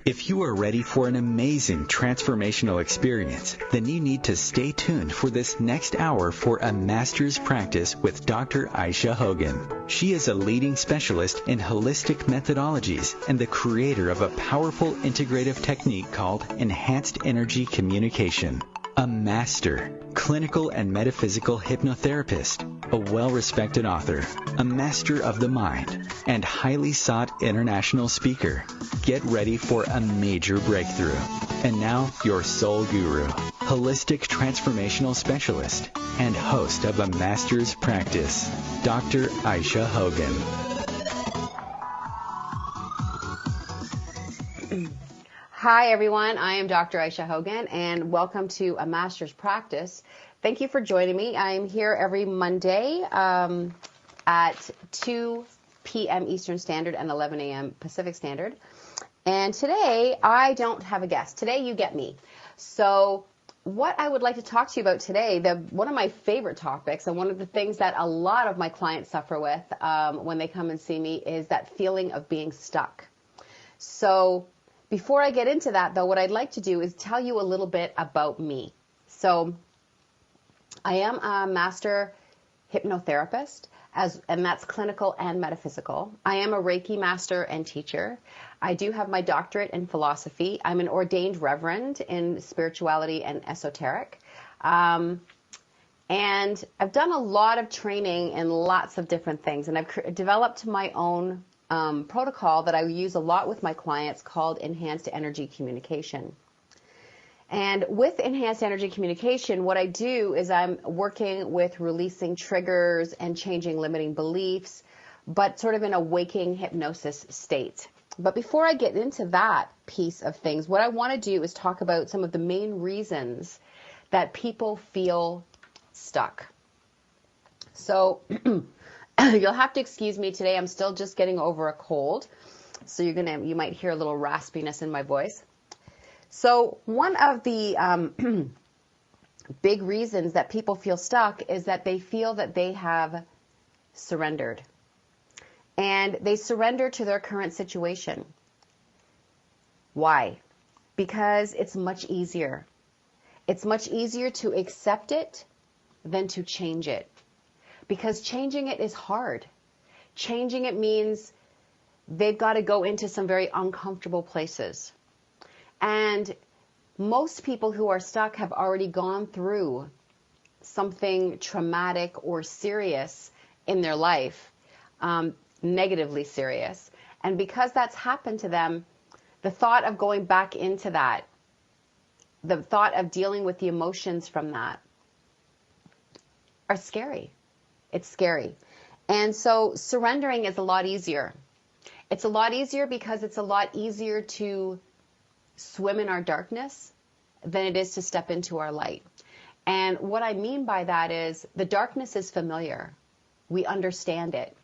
If you are ready for an amazing transformational experience, then you need to stay tuned for this next hour for a master's practice with Dr. Ayse Hogan. She is a leading specialist in holistic methodologies and the creator of a powerful integrative technique called enhanced energy communication. A master, clinical and metaphysical hypnotherapist, a well-respected author, a master of the mind, and highly sought international speaker. Get ready for a major breakthrough. And now, your soul guru, holistic transformational specialist, and host of a master's practice, Dr. Ayse Hogan. Hi everyone, I am Dr. Ayse Hogan and welcome to a master's practice. Thank you for joining me. I'm here every Monday at 2 p.m. Eastern Standard and 11 a.m. Pacific Standard. And today I don't have a guest. Today you get me. So what I would like to talk to you about today, one of my favorite topics and one of the things that a lot of my clients suffer with when they come and see me is that feeling of being stuck. So before I get into that, though, what I'd like to do is tell you a little bit about me. So I am a master hypnotherapist, and that's clinical and metaphysical. I am a Reiki master and teacher. I do have my doctorate in philosophy. I'm an ordained reverend in spirituality and esoteric. And I've done a lot of training in lots of different things, and I've developed my own protocol that I use a lot with my clients called enhanced energy communication. And with enhanced energy communication, what I do is I'm working with releasing triggers and changing limiting beliefs, but sort of in a waking hypnosis state. But before I get into that piece of things, what I want to do is talk about some of the main reasons that people feel stuck. So you'll have to excuse me today. I'm still just getting over a cold, so you might hear a little raspiness in my voice. So one of the big reasons that people feel stuck is that they feel that they have surrendered, and they surrender to their current situation. Why? Because it's much easier. It's much easier to accept it than to change it. Because changing it is hard. Changing it means they've got to go into some very uncomfortable places. And most people who are stuck have already gone through something traumatic or serious in their life, negatively serious. And because that's happened to them, the thought of going back into that, the thought of dealing with the emotions from that are scary. It's scary. And so surrendering is a lot easier. It's a lot easier because it's a lot easier to swim in our darkness than it is to step into our light. And what I mean by that is the darkness is familiar. We understand it.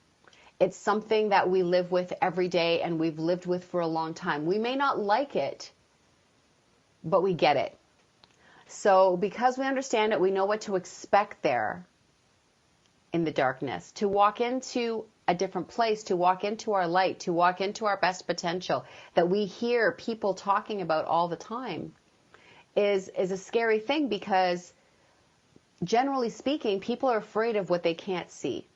It's something that we live with every day and we've lived with for a long time. We may not like it, but we get it. So because we understand it, we know what to expect there in the darkness, to walk into a different place, to walk into our light, to walk into our best potential that we hear people talking about all the time is a scary thing, because generally speaking, people are afraid of what they can't see.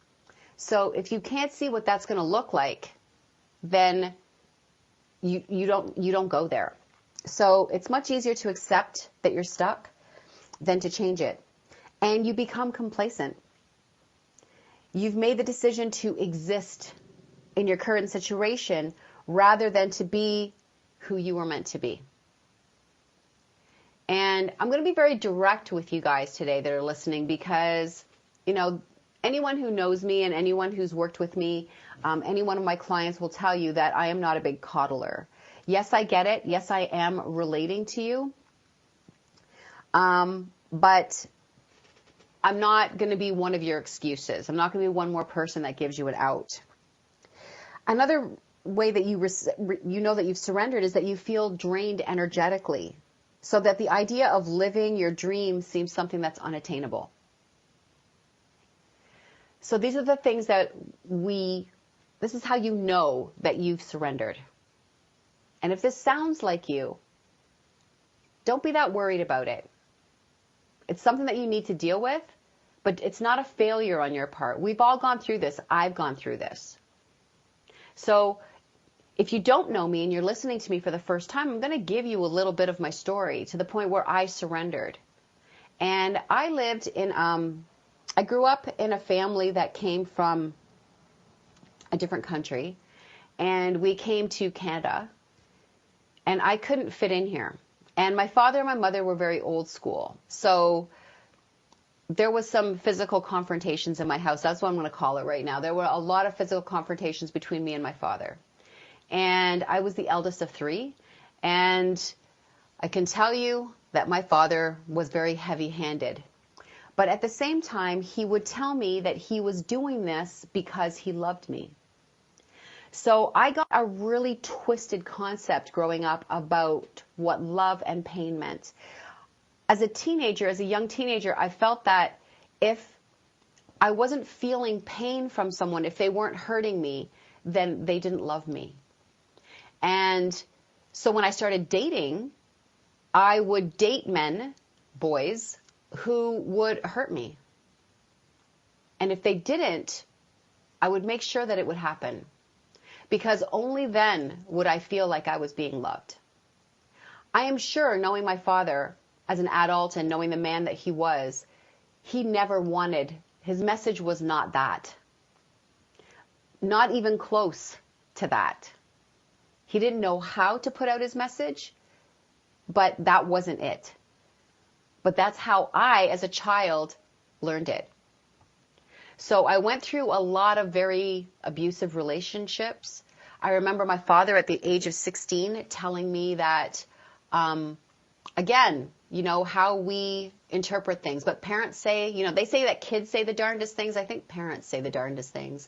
So if you can't see what that's going to look like, then you don't go there. So it's much easier to accept that you're stuck than to change it. And you become complacent. You've made the decision to exist in your current situation rather than to be who you were meant to be. And I'm going to be very direct with you guys today that are listening, because, anyone who knows me and anyone who's worked with me, any one of my clients will tell you that I am not a big coddler. Yes, I get it. Yes, I am relating to you. But I'm not going to be one of your excuses. I'm not going to be one more person that gives you an out. Another way that you know that you've surrendered is that you feel drained energetically, so that the idea of living your dream seems something that's unattainable. So these are the things that this is how you know that you've surrendered. And if this sounds like you, don't be that worried about it. It's something that you need to deal with, but it's not a failure on your part. We've all gone through this. I've gone through this. So if you don't know me and you're listening to me for the first time, I'm going to give you a little bit of my story to the point where I surrendered. And I lived in, I grew up in a family that came from a different country, and we came to Canada, and I couldn't fit in here. And my father and my mother were very old school. So there was some physical confrontations in my house. That's what I'm going to call it right now. There were a lot of physical confrontations between me and my father. And I was the eldest of three. And I can tell you that my father was very heavy-handed. But at the same time, he would tell me that he was doing this because he loved me. So I got a really twisted concept growing up about what love and pain meant. As a teenager, as a young teenager, I felt that if I wasn't feeling pain from someone, if they weren't hurting me, then they didn't love me. And so when I started dating, I would date men, boys, who would hurt me. And if they didn't, I would make sure that it would happen. Because only then would I feel like I was being loved. I am sure, knowing my father as an adult and knowing the man that he never wanted, his message was not that. Not even close to that. He didn't know how to put out his message, but that wasn't it. But that's how I, as a child, learned it. So I went through a lot of very abusive relationships. I remember my father at the age of 16 telling me that, again, how we interpret things. But parents say, they say that kids say the darndest things. I think parents say the darndest things.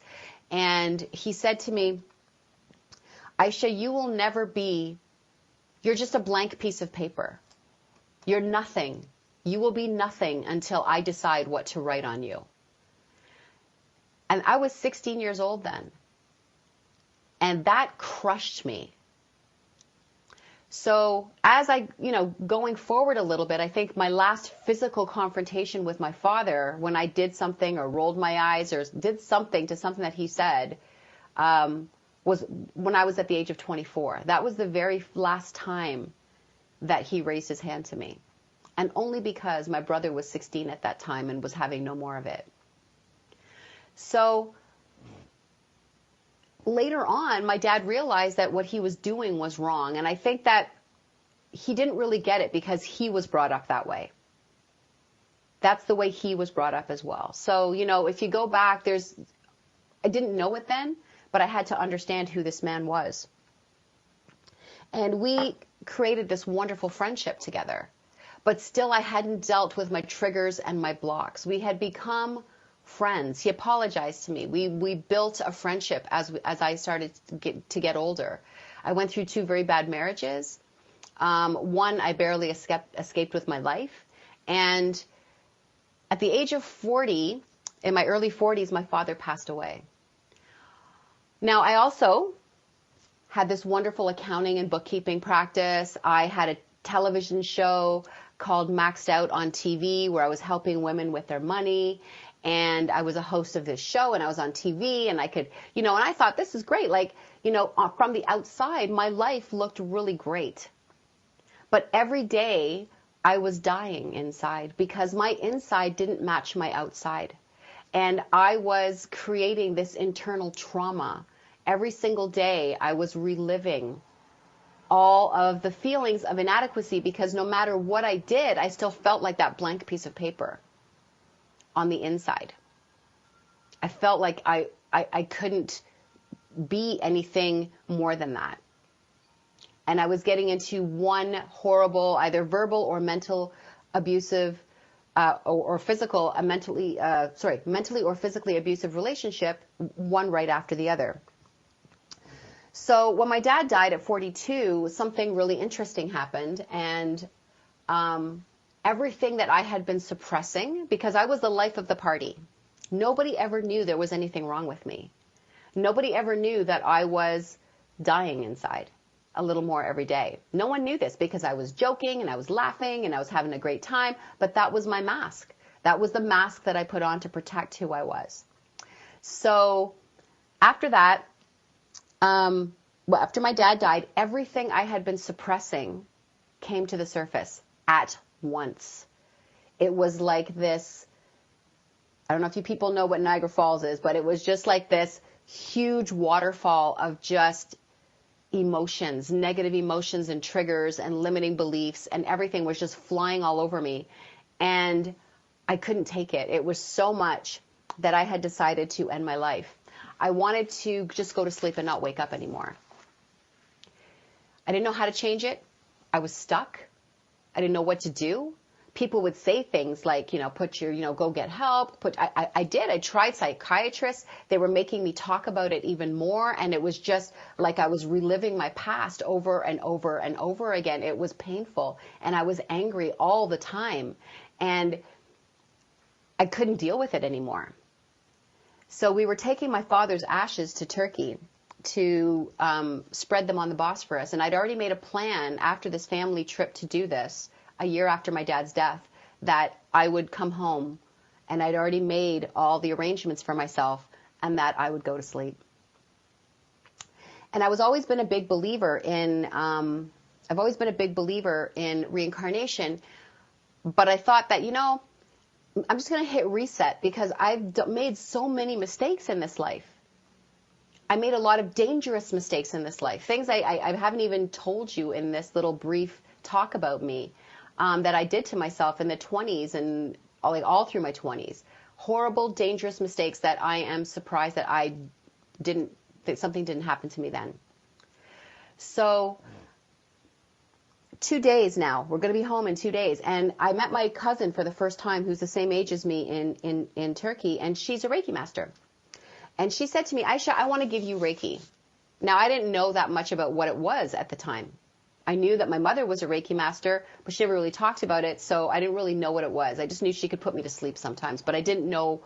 And he said to me, Ayse, you're just a blank piece of paper. You're nothing. You will be nothing until I decide what to write on you. And I was 16 years old then. And that crushed me. So as going forward a little bit, I think my last physical confrontation with my father, when I did something or rolled my eyes or did something to something that he said, was when I was at the age of 24. That was the very last time that he raised his hand to me. And only because my brother was 16 at that time and was having no more of it. So later on, my dad realized that what he was doing was wrong. And I think that he didn't really get it because he was brought up that way. That's the way he was brought up as well. So, if you go back, I didn't know it then, but I had to understand who this man was. And we created this wonderful friendship together. But still, I hadn't dealt with my triggers and my blocks. We had become friends. He apologized to me. We built a friendship as I started to get older. I went through 2 very bad marriages. One I barely escaped with my life. And at the age of 40, in my early 40s, my father passed away. Now, I also had this wonderful accounting and bookkeeping practice. I had a television show called Maxed Out on TV where I was helping women with their money. And I was a host of this show, and I was on TV, and I could, and I thought, this is great. From the outside, my life looked really great. But every day, I was dying inside because my inside didn't match my outside. And I was creating this internal trauma. Every single day, I was reliving all of the feelings of inadequacy because no matter what I did, I still felt like that blank piece of paper on the inside. I felt like I couldn't be anything more than that. And I was getting into one horrible, either verbal or mental abusive or physical, mentally or physically abusive relationship, one right after the other. So when my dad died at 42, something really interesting happened, and everything that I had been suppressing, because I was the life of the party. Nobody ever knew there was anything wrong with me. Nobody ever knew that I was dying inside. a little more every day. No one knew this because I was joking and I was laughing and I was having a great time, but that was my mask. That was the mask that I put on to protect who I was. So after that, after my dad died, everything I had been suppressing came to the surface at once. It was like this, I don't know if you people know what Niagara Falls is, but it was just like this huge waterfall of just emotions, negative emotions and triggers and limiting beliefs, and everything was just flying all over me. And I couldn't take it. It was so much that I had decided to end my life. I wanted to just go to sleep and not wake up anymore. I didn't know how to change it. I was stuck. I didn't know what to do. People would say things like, go get help. I did. I tried psychiatrists. They were making me talk about it even more. And it was just like I was reliving my past over and over and over again. It was painful. And I was angry all the time. And I couldn't deal with it anymore. So we were taking my father's ashes to Turkey to spread them on the Bosphorus. And I'd already made a plan after this family trip to do this, a year after my dad's death, that I would come home, and I'd already made all the arrangements for myself, and that I would go to sleep. And I've always been a big believer in reincarnation, but I thought that, I'm just going to hit reset because I've made so many mistakes in this life. I made a lot of dangerous mistakes in this life, things I haven't even told you in this little brief talk about me. That I did to myself in the 20s and all through my 20s. Horrible, dangerous mistakes that I am surprised that that something didn't happen to me then. So 2 days now, we're going to be home in 2 days. And I met my cousin for the first time, who's the same age as me in Turkey, and she's a Reiki master. And she said to me, Ayse, I want to give you Reiki. Now, I didn't know that much about what it was at the time. I knew that my mother was a Reiki master, but she never really talked about it, so I didn't really know what it was. I just knew she could put me to sleep sometimes, but I didn't know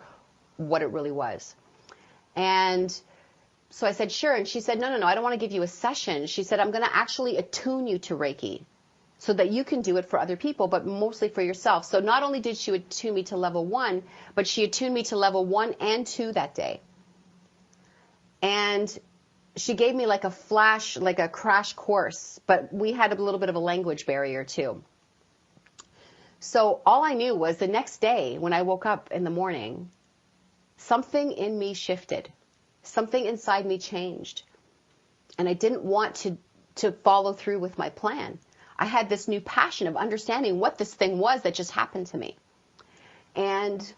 what it really was. And so I said, sure. And she said, no, I don't want to give you a session. She said, I'm going to actually attune you to Reiki so that you can do it for other people, but mostly for yourself. So not only did she attune me to level 1, but she attuned me to level 1 and 2 that day. And she gave me like a crash course, but we had a little bit of a language barrier too. So all I knew was the next day when I woke up in the morning, something in me shifted. Something inside me changed. And I didn't want to follow through with my plan. I had this new passion of understanding what this thing was that just happened to me. And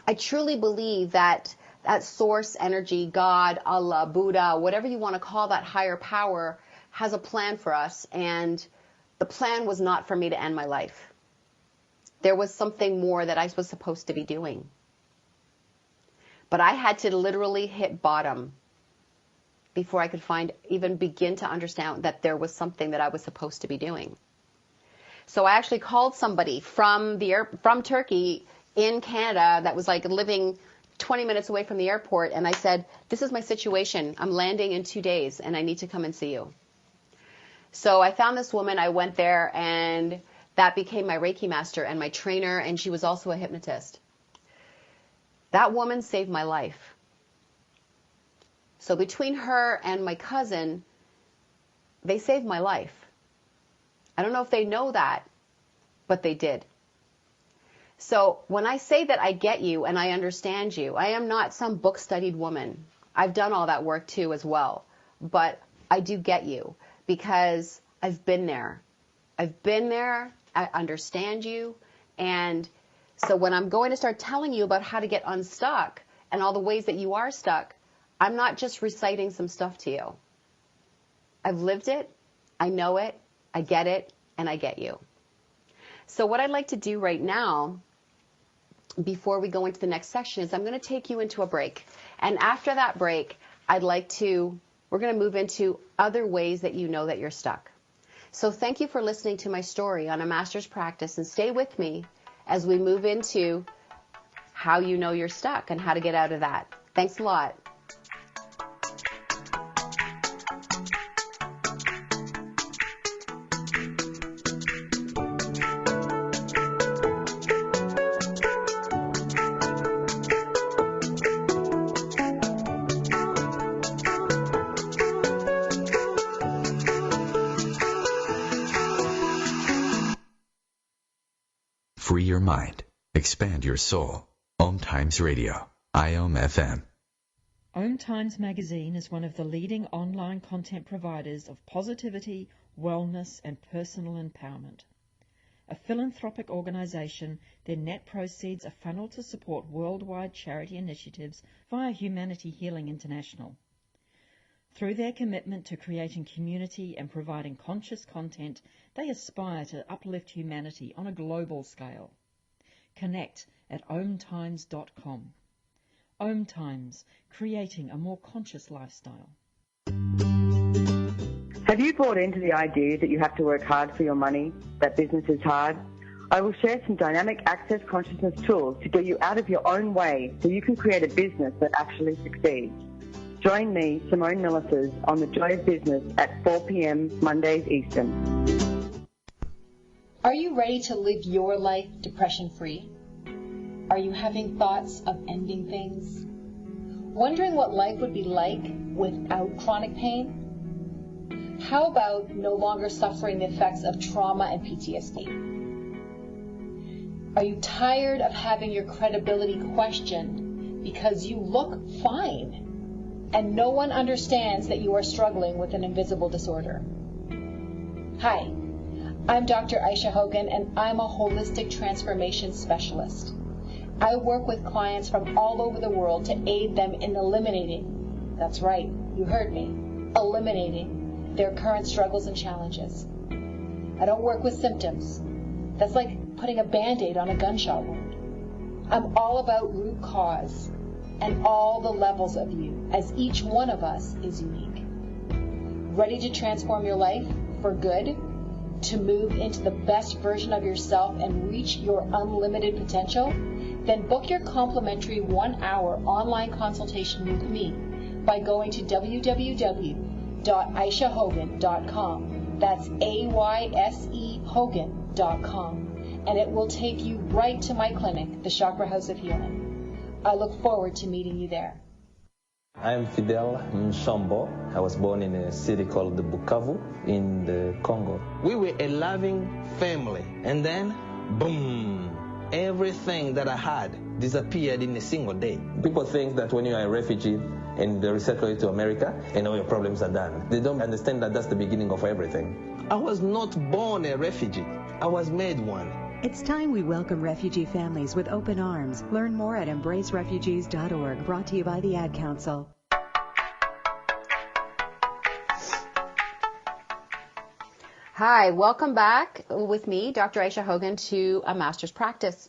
I truly believe that source energy, God, Allah, Buddha, whatever you want to call that higher power, has a plan for us. And the plan was not for me to end my life. There was something more that I was supposed to be doing. But I had to literally hit bottom before I could even begin to understand that there was something that I was supposed to be doing. So I actually called somebody from Turkey in Canada that was like living 20 minutes away from the airport, and I said, this is my situation. I'm landing in 2 days, and I need to come and see you. So I found this woman. I went there, and that became my Reiki master and my trainer, and she was also a hypnotist. That woman saved my life. So between her and my cousin, they saved my life. I don't know if they know that, but they did. So when I say that I get you and I understand you, I am not some book-studied woman. I've done all that work too as well. But I do get you because I've been there. I've been there. I understand you. And so when I'm going to start telling you about how to get unstuck and all the ways that you are stuck, I'm not just reciting some stuff to you. I've lived it. I know it. I get it. And I get you. So what I'd like to do right now, before we go into the next section, is I'm going to take you into a break. And after that break, we're going to move into other ways that you know that you're stuck. So thank you for listening to my story on a master's practice, and stay with me as we move into how you know you're stuck and how to get out of that. Thanks a lot. Free your mind. Expand your soul. OMTimes Radio. IOM FM. OMTimes magazine is one of the leading online content providers of positivity, wellness and personal empowerment. A philanthropic organisation, their net proceeds are funneled to support worldwide charity initiatives via Humanity Healing International. Through their commitment to creating community and providing conscious content, they aspire to uplift humanity on a global scale. Connect at omtimes.com. OMTimes, creating a more conscious lifestyle. Have you bought into the idea that you have to work hard for your money, that business is hard? I will share some dynamic access consciousness tools to get you out of your own way so you can create a business that actually succeeds. Join me, Simone Millicers, on The Joy of Business at 4 p.m. Mondays Eastern. Are you ready to live your life depression-free? Are you having thoughts of ending things? Wondering what life would be like without chronic pain? How about no longer suffering the effects of trauma and PTSD? Are you tired of having your credibility questioned because you look fine and no one understands that you are struggling with an invisible disorder? Hi, I'm Dr. Ayse Hogan and I'm a holistic transformation specialist. I work with clients from all over the world to aid them in eliminating, that's right, you heard me, eliminating their current struggles and challenges. I don't work with symptoms. That's like putting a Band-Aid on a gunshot wound. I'm all about root cause and all the levels of you, as each one of us is unique. Ready to transform your life for good? To move into the best version of yourself and reach your unlimited potential? Then book your complimentary 1-hour online consultation with me by going to www.aysehogan.com. That's AYSE Hogan.com. And it will take you right to my clinic, the Chakra House of Healing. I look forward to meeting you there. I am Fidel Mshombo. I was born in a city called the Bukavu in the Congo. We were a loving family, and then, boom, everything that I had disappeared in a single day. People think that when you are a refugee and they resettle you to America and all your problems are done, they don't understand that that's the beginning of everything. I was not born a refugee. I was made one. It's time we welcome refugee families with open arms. Learn more at embracerefugees.org, brought to you by the Ad Council. Hi, welcome back with me, Dr. Ayse Hogan, to A Master's Practice.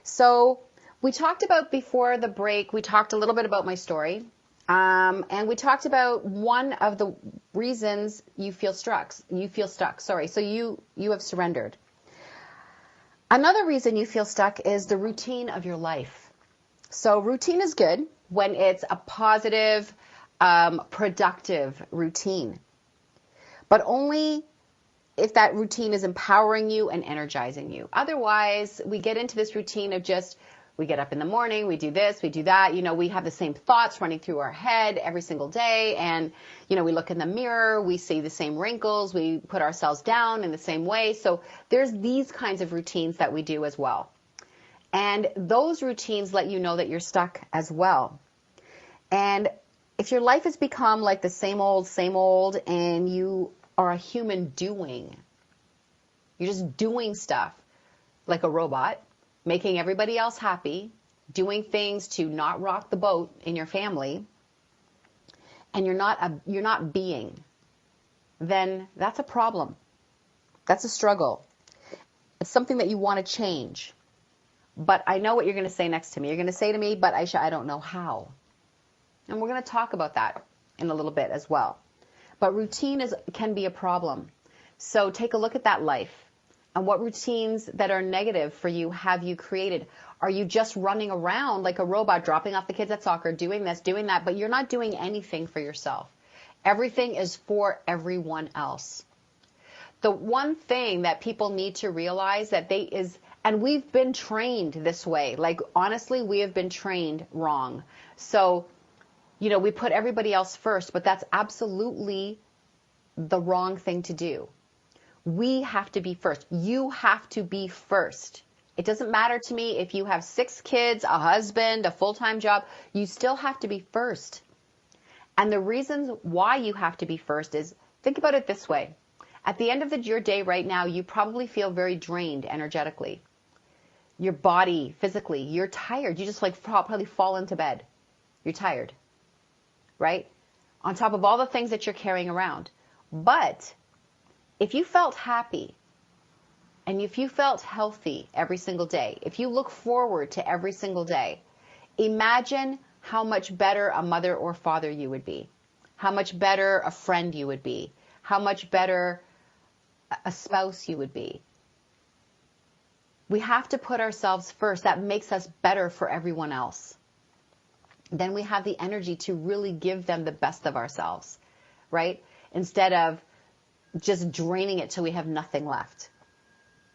So we talked about, before the break, we talked a little bit about my story, and we talked about one of the reasons you feel stuck. So you have surrendered. Another reason you feel stuck is the routine of your life. So routine is good when it's a positive, productive routine, but only if that routine is empowering you and energizing you. Otherwise, we get into this routine of just, we get up in the morning, we do this, we do that, we have the same thoughts running through our head every single day, and, we look in the mirror, we see the same wrinkles, we put ourselves down in the same way. So there's these kinds of routines that we do as well. And those routines let you know that you're stuck as well. And if your life has become like the same old, and you are a human doing, you're just doing stuff like a robot, making everybody else happy, doing things to not rock the boat in your family, and you're not being, then that's a problem. That's a struggle. It's something that you want to change. But I know what you're going to say next to me. You're going to say to me, but Ayse, I don't know how. And we're going to talk about that in a little bit as well. But routine can be a problem. So take a look at that life. And what routines that are negative for you have you created? Are you just running around like a robot, dropping off the kids at soccer, doing this, doing that, but you're not doing anything for yourself? Everything is for everyone else. The one thing that people need to realize and we've been trained this way. Like, honestly, we have been trained wrong. So, we put everybody else first, but that's absolutely the wrong thing to do. We have to be first. You have to be first It doesn't matter to me if you have 6 kids, a husband, a full-time job. You still have to be first. And the reasons why you have to be first is, think about it this way. At the end of your day right now, you probably feel very drained energetically. Your body, physically, you're tired. You just like probably fall into bed. You're tired, right? On top of all the things that you're carrying around. But if you felt happy and if you felt healthy every single day, if you look forward to every single day, imagine how much better a mother or father you would be, how much better a friend you would be, how much better a spouse you would be. We have to put ourselves first. That makes us better for everyone else. Then we have the energy to really give them the best of ourselves, right? Instead of just draining it till we have nothing left.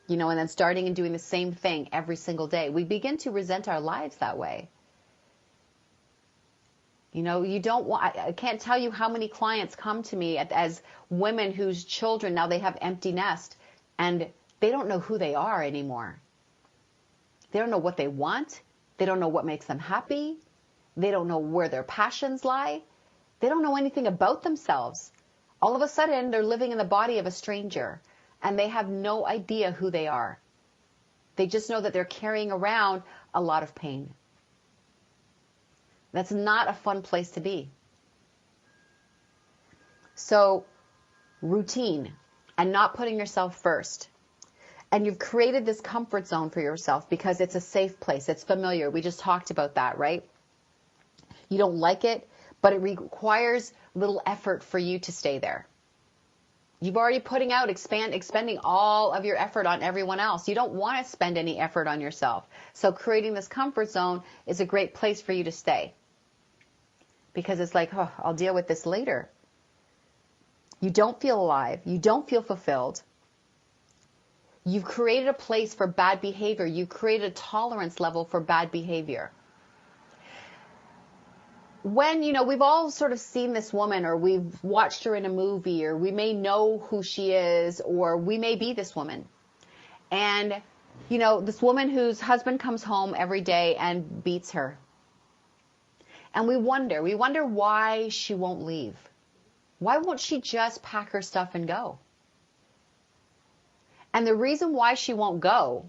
And then starting and doing the same thing every single day. We begin to resent our lives that way. You don't want, I can't tell you how many clients come to me as women whose children, now they have empty nest, and they don't know who they are anymore. They don't know what they want. They don't know what makes them happy. They don't know where their passions lie. They don't know anything about themselves. All of a sudden, they're living in the body of a stranger, and they have no idea who they are. They just know that they're carrying around a lot of pain. That's not a fun place to be. So, routine and not putting yourself first. And you've created this comfort zone for yourself because it's a safe place. It's familiar. We just talked about that, right? You don't like it, but it requires little effort for you to stay there. You've already expending all of your effort on everyone else. You don't want to spend any effort on yourself. So creating this comfort zone is a great place for you to stay. Because it's like, oh, I'll deal with this later. You don't feel alive. You don't feel fulfilled. You've created a place for bad behavior. You've created a tolerance level for bad behavior. When, we've all sort of seen this woman, or we've watched her in a movie, or we may know who she is, or we may be this woman. And, this woman whose husband comes home every day and beats her. And we wonder why she won't leave. Why won't she just pack her stuff and go? And the reason why she won't go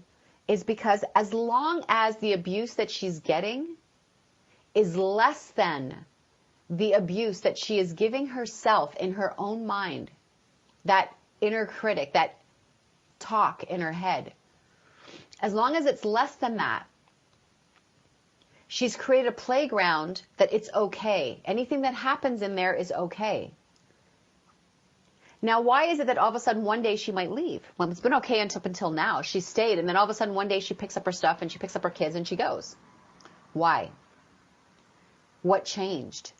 is because as long as the abuse that she's getting is less than the abuse that she is giving herself in her own mind, that inner critic, that talk in her head, as long as it's less than that, she's created a playground that it's okay. Anything that happens in there is okay. Now, why is it that all of a sudden one day she might leave? Well, it's been okay up until now. She stayed, and then all of a sudden one day she picks up her stuff and she picks up her kids and she goes. Why? What changed?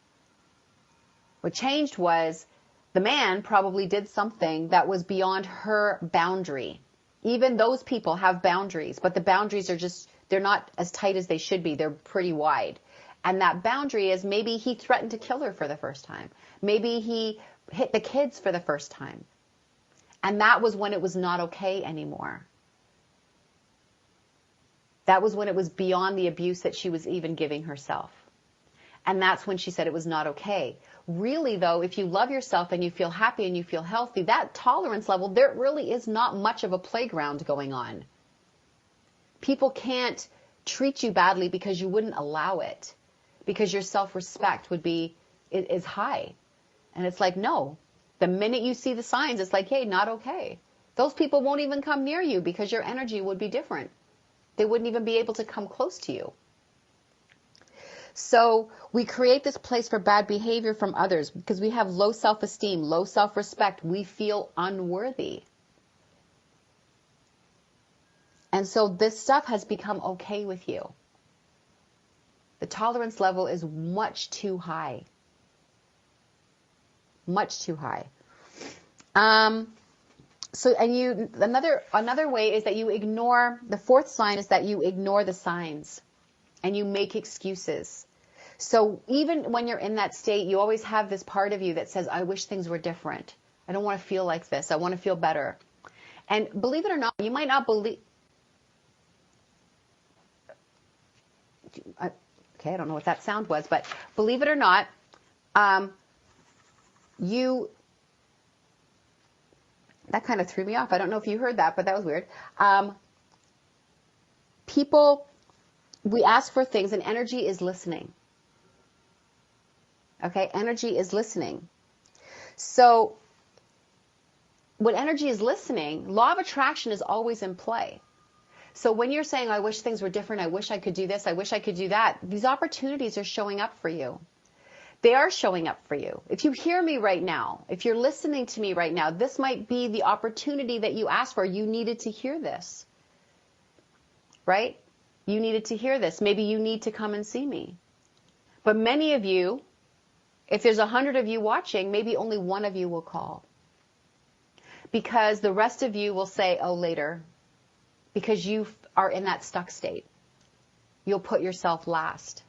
What changed was the man probably did something that was beyond her boundary. Even those people have boundaries, but the boundaries are they're not as tight as they should be. They're pretty wide. And that boundary is maybe he threatened to kill her for the first time. Maybe he hit the kids for the first time. And that was when it was not okay anymore. That was when it was beyond the abuse that she was even giving herself. And that's when she said it was not okay. Really, though, if you love yourself and you feel happy and you feel healthy, that tolerance level, there really is not much of a playground going on. People can't treat you badly because you wouldn't allow it, because your self-respect is high. And it's like, no, the minute you see the signs, it's like, hey, not okay. Those people won't even come near you because your energy would be different. They wouldn't even be able to come close to you. So we create this place for bad behavior from others because we have low self-esteem, low self-respect. We feel unworthy. And so this stuff has become okay with you. The tolerance level is much too high. Much too high. Another way is that you ignore, the fourth sign is that you ignore the signs and you make excuses. So even when you're in that state, you always have this part of you that says, I wish things were different. I don't want to feel like this. I want to feel better. And believe it or not, you might not believe, okay, I don't know what that sound was, but believe it or not, that kind of threw me off. I don't know if you heard that, but that was weird. We ask for things, and energy is listening. Okay, energy is listening. So when energy is listening, law of attraction is always in play. So when you're saying, I wish things were different, I wish I could do this, I wish I could do that, these opportunities are showing up for you. They are showing up for you. If you hear me right now, if you're listening to me right now, this might be the opportunity that you asked for. You needed to hear this, right? You needed to hear this. Maybe you need to come and see me. But many of you, if there's 100 of you watching, maybe only one of you will call. Because the rest of you will say, oh, later. Because you are in that stuck state. You'll put yourself last.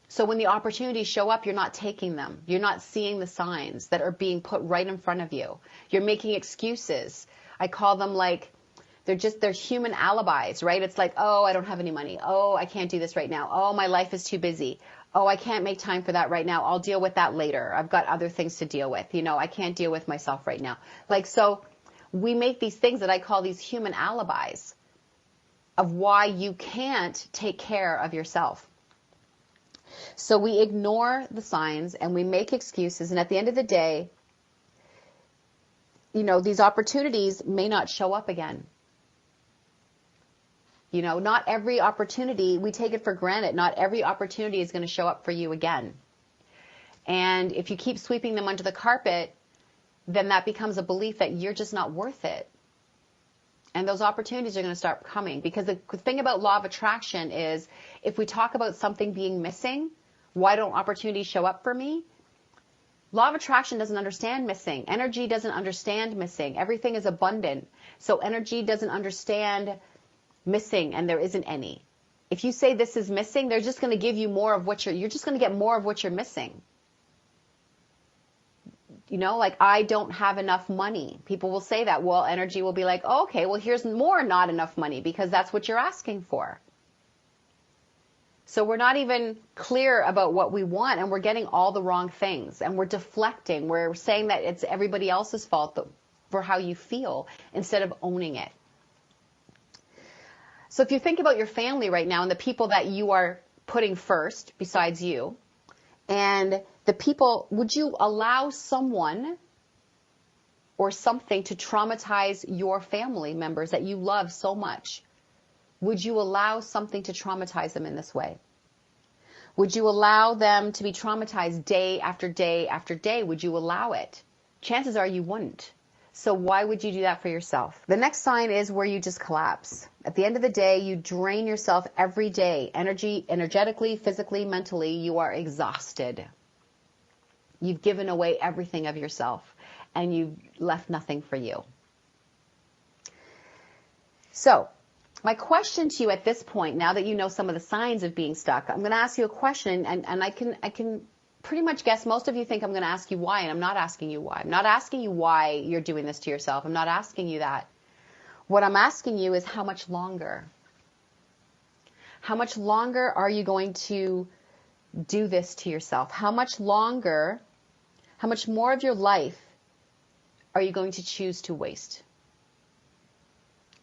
So when the opportunities show up, you're not taking them. You're not seeing the signs that are being put right in front of you. You're making excuses. I call them they're human alibis, right? It's like, oh, I don't have any money. Oh, I can't do this right now. Oh, my life is too busy. Oh, I can't make time for that right now. I'll deal with that later. I've got other things to deal with. I can't deal with myself right now. So we make these things that I call these human alibis of why you can't take care of yourself. So we ignore the signs and we make excuses. And at the end of the day, these opportunities may not show up again. Not every opportunity, we take it for granted. Not every opportunity is going to show up for you again. And if you keep sweeping them under the carpet, then that becomes a belief that you're just not worth it. And those opportunities are going to start coming. Because the thing about law of attraction is, if we talk about something being missing, why don't opportunities show up for me? Law of attraction doesn't understand missing. Energy doesn't understand missing. Everything is abundant. So energy doesn't understand missing, and there isn't any. If you say this is missing, they're just going to give you more of what you're just going to get more of what you're missing. I don't have enough money. People will say that. Well, energy will be like, oh, okay, well, here's more not enough money, because that's what you're asking for. So we're not even clear about what we want, and we're getting all the wrong things, and we're deflecting. We're saying that it's everybody else's fault for how you feel instead of owning it. So if you think about your family right now and the people that you are putting first besides you, and the people, would you allow someone or something to traumatize your family members that you love so much? Would you allow something to traumatize them in this way? Would you allow them to be traumatized day after day after day? Would you allow it? Chances are you wouldn't. So why would you do that for yourself? The next sign is where you just collapse. At the end of the day, you drain yourself every day. Energetically, physically, mentally, you are exhausted. You've given away everything of yourself, and you've left nothing for you. So, my question to you at this point, now that you know some of the signs of being stuck, I'm going to ask you a question, and I can pretty much guess most of you think I'm going to ask you why, and I'm not asking you why. I'm not asking you why you're doing this to yourself. I'm not asking you that. What I'm asking you is how much longer? How much longer are you going to do this to yourself? How much longer, how much more of your life are you going to choose to waste?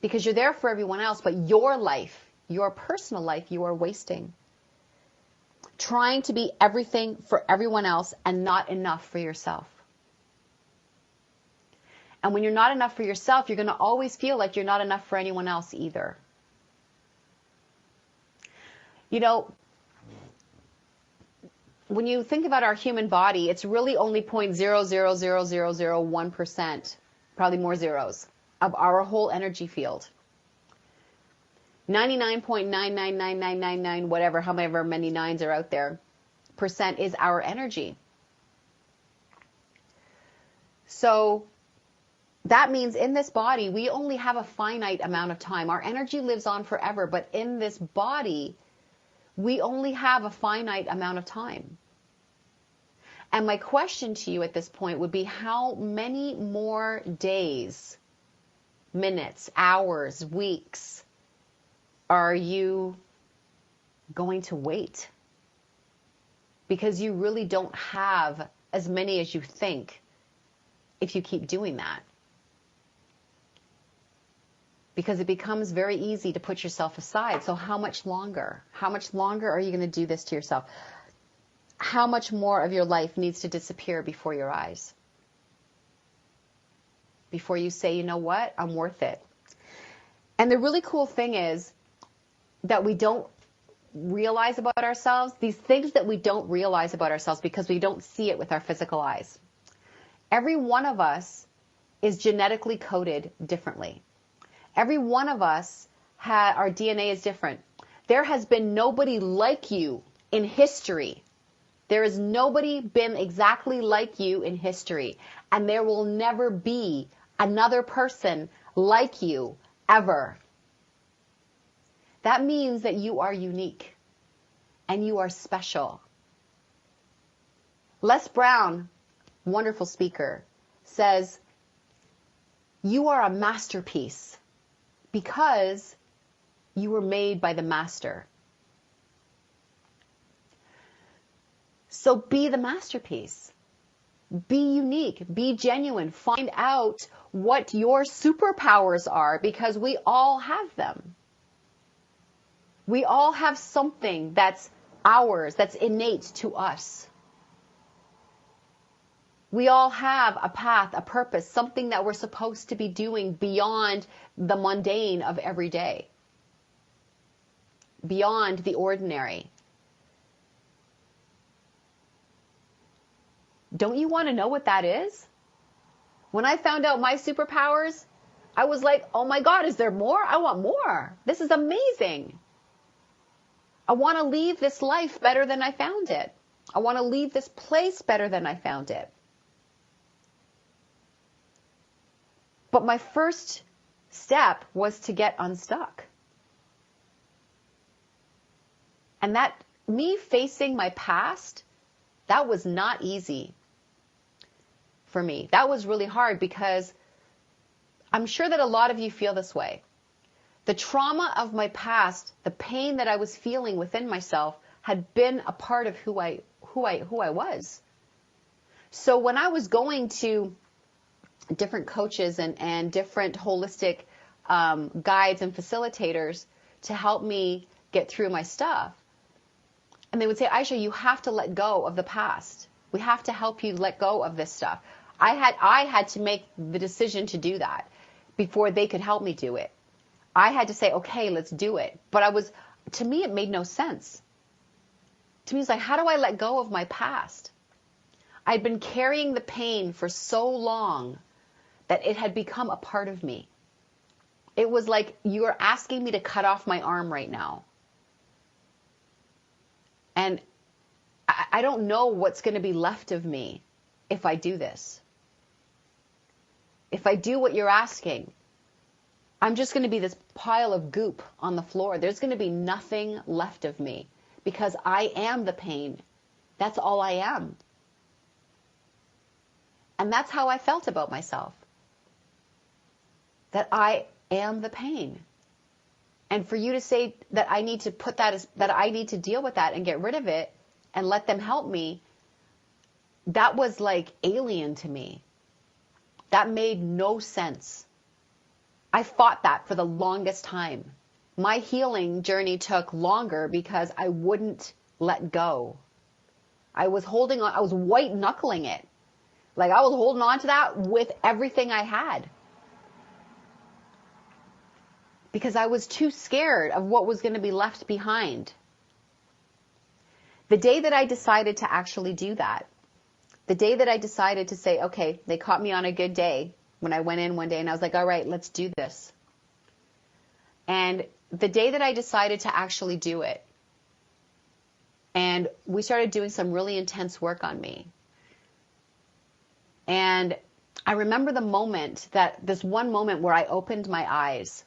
Because you're there for everyone else, but your life, your personal life, you are wasting. Trying to be everything for everyone else and not enough for yourself. And when you're not enough for yourself, you're going to always feel like you're not enough for anyone else either. When you think about our human body, it's really only 0.00001%, probably more zeros, of our whole energy field. 99.99999, whatever, however many nines are out there, percent is our energy. So that means in this body, we only have a finite amount of time. Our energy lives on forever, but in this body, we only have a finite amount of time. And my question to you at this point would be, how many more days, minutes, hours, weeks are you going to wait, because you really don't have as many as you think if you keep doing that. Because it becomes very easy to put yourself aside. So how much longer? How much longer are you going to do this to yourself? How much more of your life needs to disappear before your eyes? Before you say, you know what, I'm worth it. And the really cool thing is that we don't realize about ourselves, these things that we don't realize about ourselves because we don't see it with our physical eyes. Every one of us is genetically coded differently. Every one of us, our DNA is different. There has been nobody like you in history. There has nobody been exactly like you in history. And there will never be another person like you ever. That means that you are unique and you are special. Les Brown, wonderful speaker, says, you are a masterpiece because you were made by the master. So be the masterpiece. Be unique. Be genuine. Find out what your superpowers are, because we all have them. We all have something that's ours, that's innate to us. We all have a path, a purpose, something that we're supposed to be doing beyond the mundane of every day, beyond the ordinary. Don't you want to know what that is? When I found out my superpowers, I was like, oh my God, is there more? I want more. This is amazing. I want to leave this life better than I found it. I want to leave this place better than I found it. But my first step was to get unstuck. And that, me facing my past, that was not easy for me. That was really hard, because I'm sure that a lot of you feel this way. The trauma of my past, the pain that I was feeling within myself, had been a part of who I was. So when I was going to different coaches and different holistic guides and facilitators to help me get through my stuff, and they would say, Ayse, you have to let go of the past. We have to help you let go of this stuff. I had to make the decision to do that before they could help me do it. I had to say, okay, let's do it. But to me, it made no sense. To me, it's like, how do I let go of my past? I'd been carrying the pain for so long that it had become a part of me. It was like, you are asking me to cut off my arm right now. And I don't know what's going to be left of me if I do this. If I do what you're asking, I'm just going to be this pile of goop on the floor. There's going to be nothing left of me, because I am the pain. That's all I am. And that's how I felt about myself. That I am the pain. And for you to say that I need to put that that I need to deal with that and get rid of it and let them help me, that was like alien to me. That made no sense. I fought that for the longest time. My healing journey took longer because I wouldn't let go. I was holding on, I was white knuckling it. Like I was holding on to that with everything I had. Because I was too scared of what was going to be left behind. The day that I decided to actually do that, the day that I decided to say, okay, they caught me on a good day, when I went in one day and I was like, all right, let's do this. And the day that I decided to actually do it, and we started doing some really intense work on me. And I remember the moment, this one moment where I opened my eyes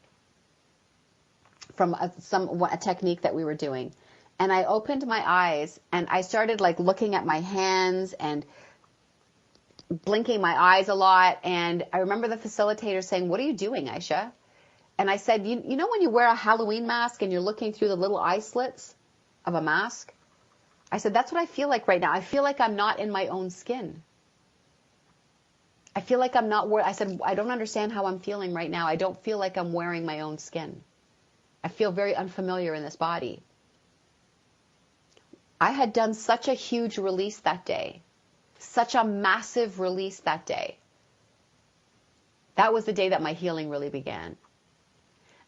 from a technique that we were doing. And I opened my eyes and I started like looking at my hands and blinking my eyes a lot. And I remember the facilitator saying, what are you doing, Ayse? And I said, you know when you wear a Halloween mask and you're looking through the little eye slits? of a mask. I said, that's what I feel like right now. I feel like I'm not in my own skin. I feel like I'm not, I said, I don't understand how I'm feeling right now. I don't feel like I'm wearing my own skin. I feel very unfamiliar in this body. I had done such a huge release that day, such a massive release that day. That was the day that my healing really began.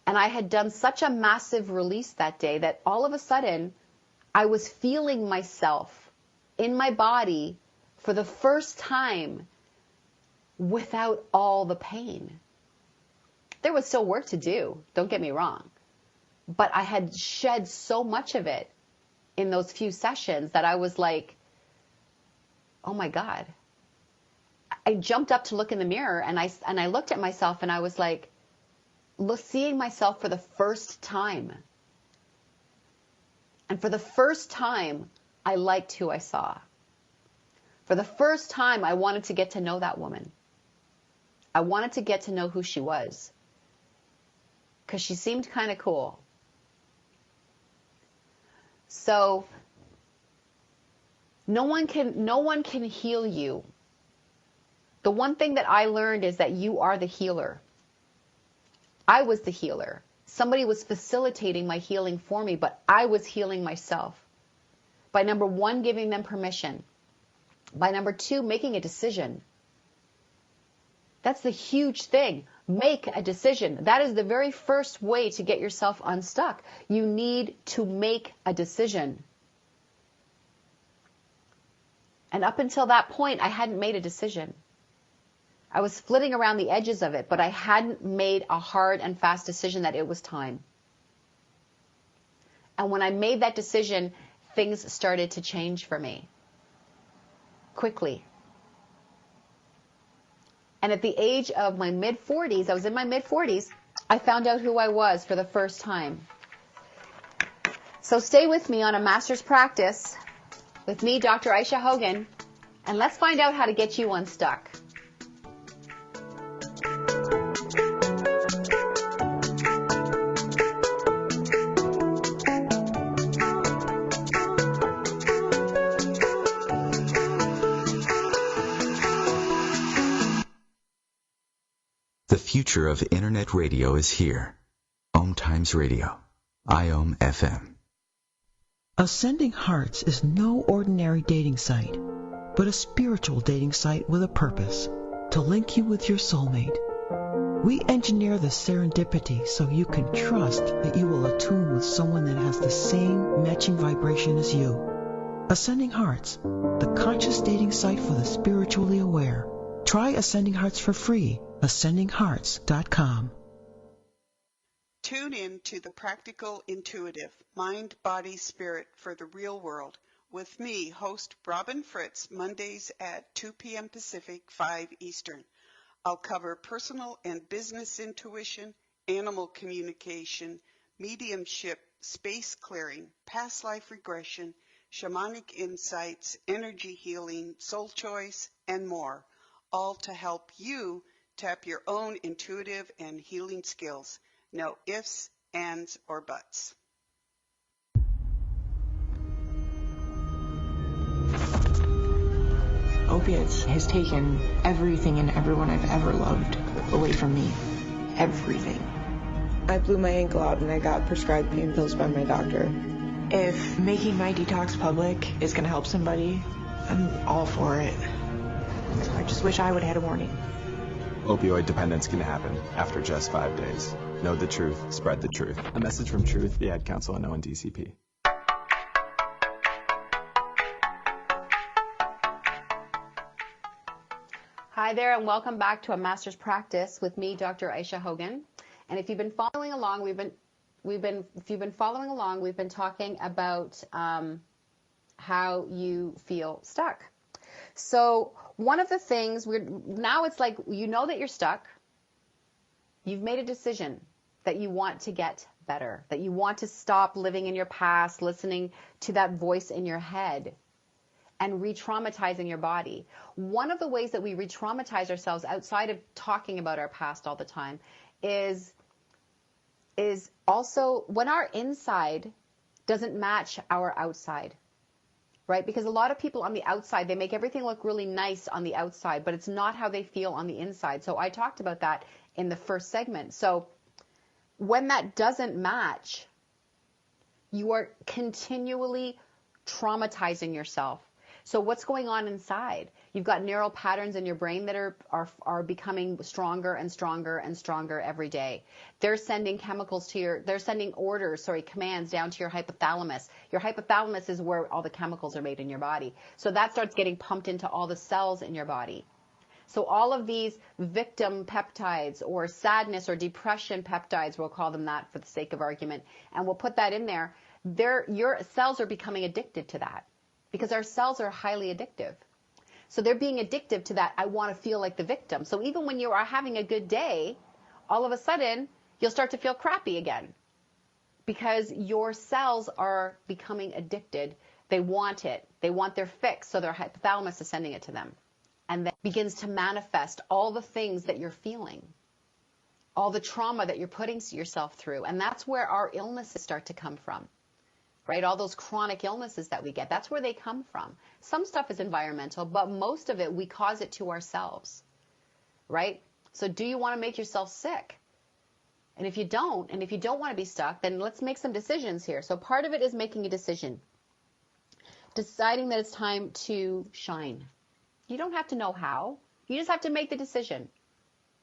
And I had done such a massive release that day that all of a sudden I was feeling myself in my body for the first time without all the pain. There was still work to do, don't get me wrong. But I had shed so much of it in those few sessions that I was like, oh my God. I jumped up to look in the mirror and I looked at myself and I was like, seeing myself for the first time. And for the first time, I liked who I saw. For the first time, I wanted to get to know that woman. I wanted to get to know who she was. Because she seemed kind of cool. So, no one can heal you. The one thing that I learned is that you are the healer. I was the healer. Somebody was facilitating my healing for me, but I was healing myself. By number one, giving them permission. By number two, making a decision. That's the huge thing. Make a decision. That is the very first way to get yourself unstuck. You need to make a decision. And up until that point, I hadn't made a decision. I was flitting around the edges of it, but I hadn't made a hard and fast decision that it was time. And when I made that decision, things started to change for me. Quickly. And at the age of my mid-40s, I was in my mid-40s, I found out who I was for the first time. So stay with me on a master's practice with me, Dr. Ayse Hogan, and let's find out how to get you unstuck. The future of Internet radio is here. OMTimes Radio. IOM FM. Ascending Hearts is no ordinary dating site, but a spiritual dating site with a purpose, to link you with your soulmate. We engineer the serendipity so you can trust that you will attune with someone that has the same matching vibration as you. Ascending Hearts, the conscious dating site for the spiritually aware. Try Ascending Hearts for free. AscendingHearts.com. Tune in to The Practical Intuitive, Mind, Body, Spirit for the Real World with me, host Robin Fritz, Mondays at 2 p.m. Pacific, 5 Eastern. I'll cover personal and business intuition, animal communication, mediumship, space clearing, past life regression, shamanic insights, energy healing, soul choice, and more, all to help you tap your own intuitive and healing skills. No ifs, ands, or buts. Opiates has taken everything and everyone I've ever loved away from me. Everything. I blew my ankle out and I got prescribed pain pills by my doctor. If making my detox public is going to help somebody, I'm all for it. So I just wish I would have had a warning. Opioid dependence can happen after just 5 days. Know the truth, spread the truth. A message from Truth, the Ad Council, and ONDCP. Hi there, and welcome back to a Master's Practice with me, Dr. Ayse Hogan. And if you've been following along, we've been talking about how you feel stuck. So one of the things now it's like, you know that you're stuck. You've made a decision that you want to get better, that you want to stop living in your past, listening to that voice in your head, and re-traumatizing your body. One of the ways that we re-traumatize ourselves outside of talking about our past all the time is also when our inside doesn't match our outside, right? Because a lot of people on the outside, they make everything look really nice on the outside, but it's not how they feel on the inside. So I talked about that in the first segment. So when that doesn't match, you are continually traumatizing yourself. So what's going on inside? You've got neural patterns in your brain that are becoming stronger and stronger and stronger every day. They're sending chemicals to they're sending commands down to your hypothalamus. Your hypothalamus is where all the chemicals are made in your body. So that starts getting pumped into all the cells in your body. So all of these victim peptides or sadness or depression peptides, we'll call them that for the sake of argument, and we'll put that in there, your cells are becoming addicted to that. Because our cells are highly addictive. So they're being addictive to that, I want to feel like the victim. So even when you are having a good day, all of a sudden, you'll start to feel crappy again. Because your cells are becoming addicted. They want it. They want their fix, so their hypothalamus is sending it to them. And that begins to manifest all the things that you're feeling. All the trauma that you're putting yourself through. And that's where our illnesses start to come from. Right? All those chronic illnesses that we get, that's where they come from. Some stuff is environmental, but most of it, we cause it to ourselves. Right? So do you want to make yourself sick? And if you don't want to be stuck, then let's make some decisions here. So part of it is making a decision. Deciding that it's time to shine. You don't have to know how. You just have to make the decision.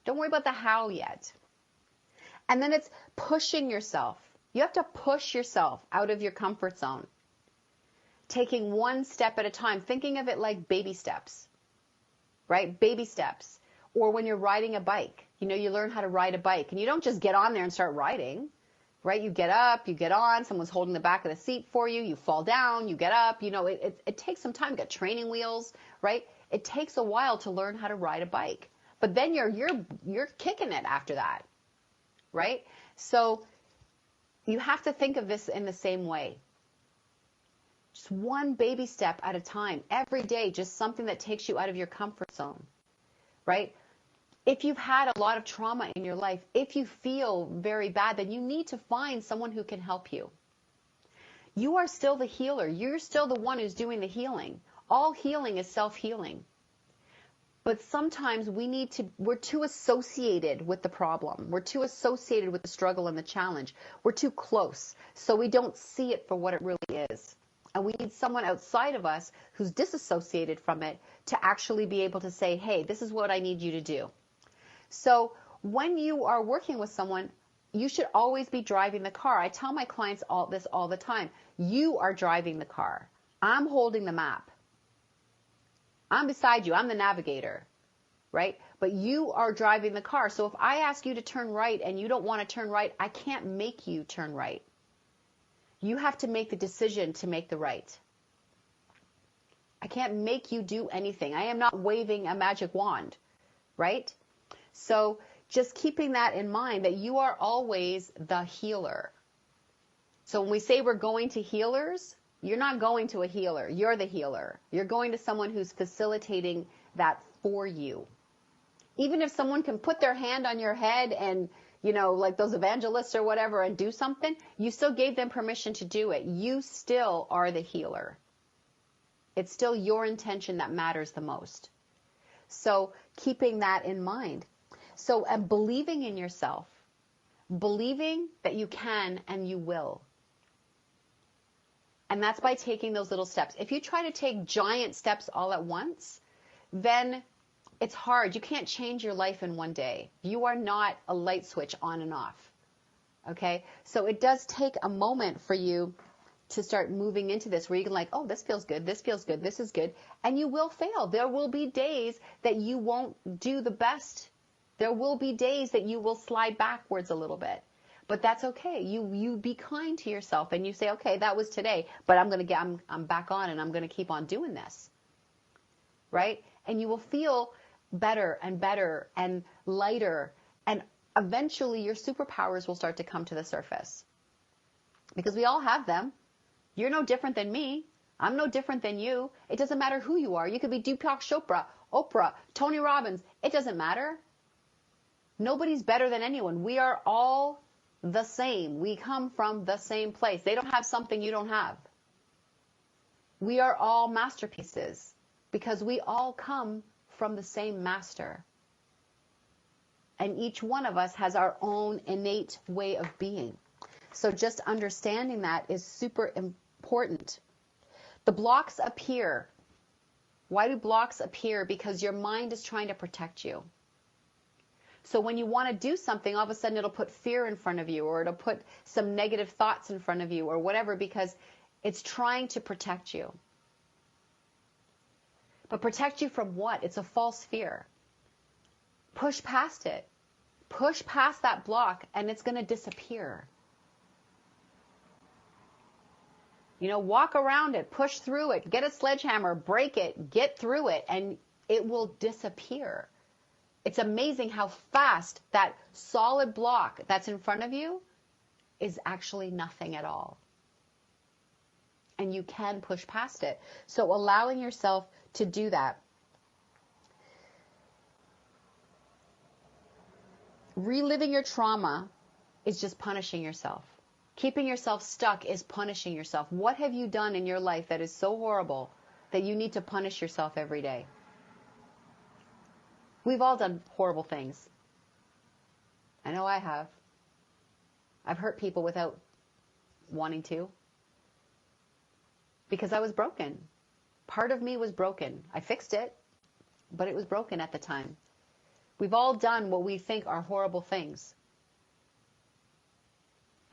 Don't worry about the how yet. And then it's pushing yourself. You have to push yourself out of your comfort zone. Taking one step at a time, thinking of it like baby steps, right? Baby steps. Or when you're riding a bike, you learn how to ride a bike and you don't just get on there and start riding, right? You get up, you get on, someone's holding the back of the seat for you, you fall down, you get up, it takes some time. You got training wheels, right? It takes a while to learn how to ride a bike, but then you're kicking it after that, right? So you have to think of this in the same way. Just one baby step at a time, every day, just something that takes you out of your comfort zone, right? If you've had a lot of trauma in your life, if you feel very bad, then you need to find someone who can help you. You are still the healer. You're still the one who's doing the healing. All healing is self-healing. But sometimes we're too associated with the problem. We're too associated with the struggle and the challenge. We're too close, so we don't see it for what it really is. And we need someone outside of us who's disassociated from it to actually be able to say, hey, this is what I need you to do. So when you are working with someone, you should always be driving the car. I tell my clients all the time. You are driving the car. I'm holding the map. I'm beside you. I'm the navigator, right? But you are driving the car. So if I ask you to turn right and you don't want to turn right, I can't make you turn right. You have to make the decision to make the right. I can't make you do anything. I am not waving a magic wand, right? So just keeping that in mind, that you are always the healer. So when we say we're going to healers, you're not going to a healer. You're the healer. You're going to someone who's facilitating that for you. Even if someone can put their hand on your head and, like those evangelists or whatever, and do something, you still gave them permission to do it. You still are the healer. It's still your intention that matters the most. So keeping that in mind. So believing in yourself, believing that you can and you will. And that's by taking those little steps. If you try to take giant steps all at once, then it's hard. You can't change your life in one day. You are not a light switch on and off. Okay? So it does take a moment for you to start moving into this where you can oh, this feels good, this feels good, this is good. And you will fail. There will be days that you won't do the best. There will be days that you will slide backwards a little bit. But that's okay. You be kind to yourself and you say, okay, that was today, but I'm back on and I'm going to keep on doing this. Right? And you will feel better and lighter, and eventually your superpowers will start to come to the surface. Because we all have them. You're no different than me. I'm no different than you. It doesn't matter who you are. You could be Deepak Chopra, Oprah, Tony Robbins. It doesn't matter. Nobody's better than anyone. We are all the same. We come from the same place. They don't have something you don't have. We are all masterpieces because we all come from the same master. And each one of us has our own innate way of being. So just understanding that is super important. The blocks appear. Why do blocks appear? Because your mind is trying to protect you. So when you want to do something, all of a sudden it'll put fear in front of you, or it'll put some negative thoughts in front of you, or whatever, because it's trying to protect you. But protect you from what? It's a false fear. Push past it. Push past that block, and it's going to disappear. You know, walk around it, push through it, get a sledgehammer, break it, get through it, and it will disappear. It's amazing how fast that solid block that's in front of you is actually nothing at all. And you can push past it. So allowing yourself to do that. Reliving your trauma is just punishing yourself. Keeping yourself stuck is punishing yourself. What have you done in your life that is so horrible that you need to punish yourself every day? We've all done horrible things. I know I have. I've hurt people without wanting to. Because I was broken. Part of me was broken. I fixed it, but it was broken at the time. We've all done what we think are horrible things.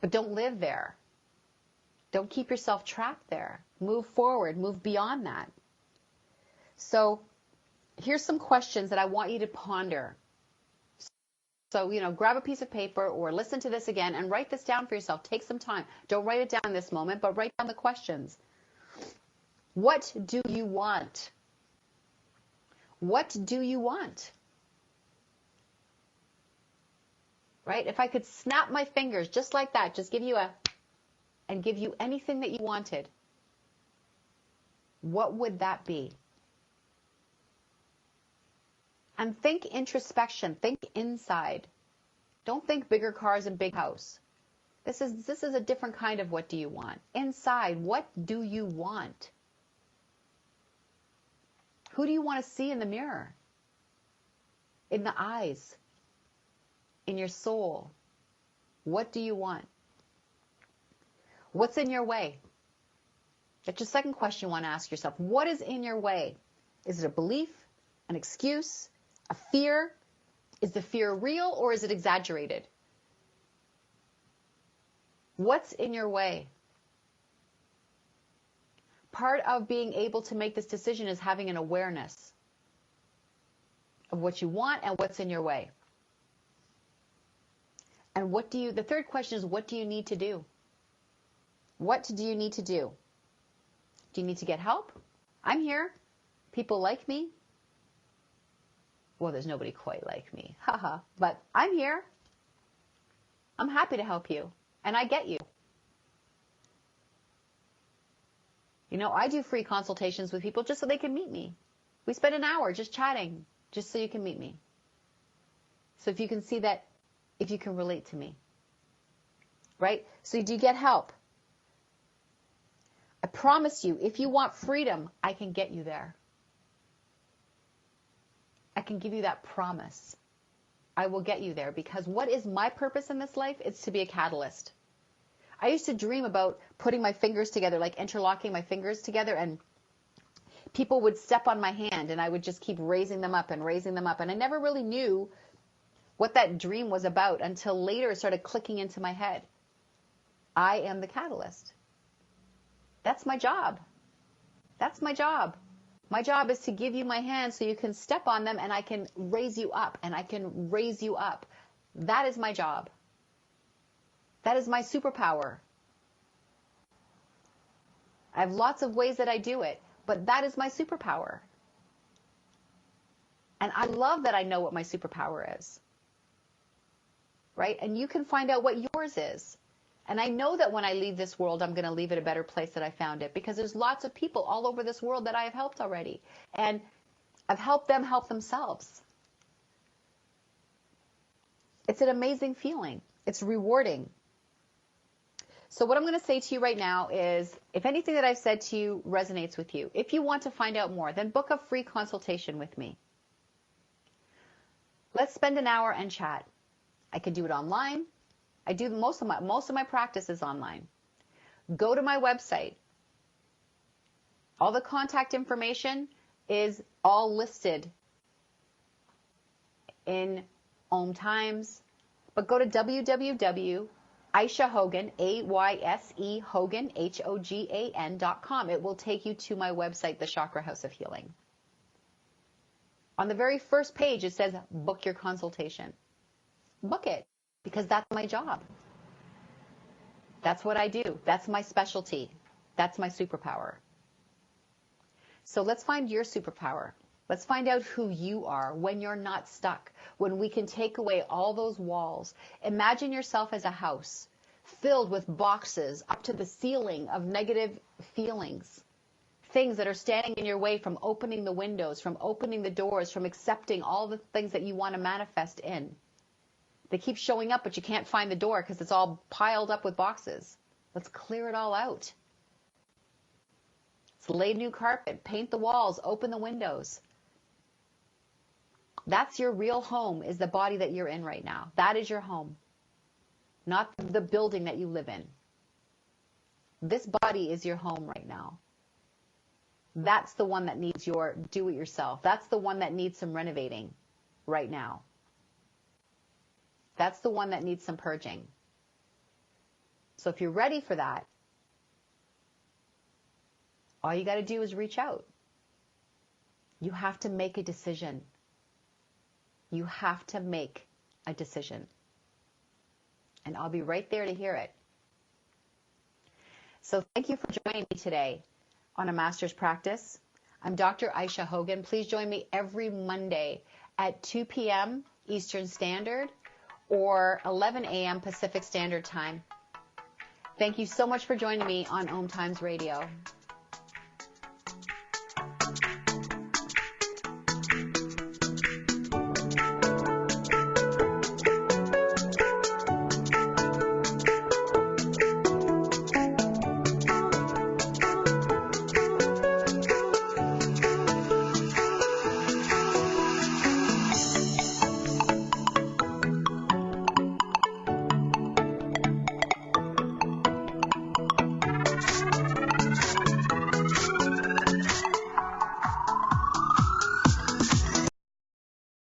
But don't live there. Don't keep yourself trapped there. Move forward. Move beyond that. So here's some questions that I want you to ponder. So, grab a piece of paper or listen to this again and write this down for yourself. Take some time. Don't write it down in this moment, but write down the questions. What do you want? What do you want? Right? If I could snap my fingers just like that, just give you anything that you wanted, what would that be? And think introspection. Think inside. Don't think bigger cars and big house. This is a different kind of what do you want. Inside, what do you want? Who do you want to see in the mirror? In the eyes? In your soul? What do you want? What's in your way? That's your second question you want to ask yourself. What is in your way? Is it a belief, an excuse, a fear? Is the fear real or is it exaggerated? What's in your way? Part of being able to make this decision is having an awareness of what you want and what's in your way. And the third question is, what do you need to do? What do you need to do? Do you need to get help? I'm here. People like me. Well, there's nobody quite like me. Haha. But I'm here. I'm happy to help you. And I get you. I do free consultations with people just so they can meet me. We spend an hour just chatting, just so you can meet me. So if you can see that, if you can relate to me. Right? So do you get help? I promise you, if you want freedom, I can get you there. I can give you that promise. I will get you there, because what is my purpose in this life? It's to be a catalyst. I used to dream about putting my fingers together, like interlocking my fingers together, and people would step on my hand and I would just keep raising them up and raising them up. And I never really knew what that dream was about until later it started clicking into my head. I am the catalyst. That's my job. That's my job. My job is to give you my hand so you can step on them and I can raise you up and I can raise you up. That is my job. That is my superpower. I have lots of ways that I do it, but that is my superpower. And I love that I know what my superpower is. Right? And you can find out what yours is. And I know that when I leave this world, I'm going to leave it a better place than I found it, because there's lots of people all over this world that I have helped already. And I've helped them help themselves. It's an amazing feeling. It's rewarding. So what I'm going to say to you right now is, if anything that I've said to you resonates with you, if you want to find out more, then book a free consultation with me. Let's spend an hour and chat. I can do it online. I do most of my practice is online. Go to my website. All the contact information is all listed in OMTimes, but go to www.Ayse Hogan, AYSE Hogan, HOGAN.com. It will take you to my website, the Chakra House of Healing. On the very first page, it says, book your consultation. Book it, because that's my job. That's what I do. That's my specialty. That's my superpower. So let's find your superpower. Let's find out who you are when you're not stuck, when we can take away all those walls. Imagine yourself as a house filled with boxes up to the ceiling of negative feelings, things that are standing in your way from opening the windows, from opening the doors, from accepting all the things that you want to manifest in. They keep showing up, but you can't find the door because it's all piled up with boxes. Let's clear it all out. Let's lay new carpet, paint the walls, open the windows. That's your real home, is the body that you're in right now. That is your home, not the building that you live in. This body is your home right now. That's the one that needs your do-it-yourself. That's the one that needs some renovating right now. That's the one that needs some purging. So if you're ready for that, all you got to do is reach out. You have to make a decision. You have to make a decision. And I'll be right there to hear it. So thank you for joining me today on A Master's Practice. I'm Dr. Ayse Hogan. Please join me every Monday at 2 p.m. Eastern Standard or 11 a.m. Pacific Standard Time. Thank you so much for joining me on OMTimes Radio.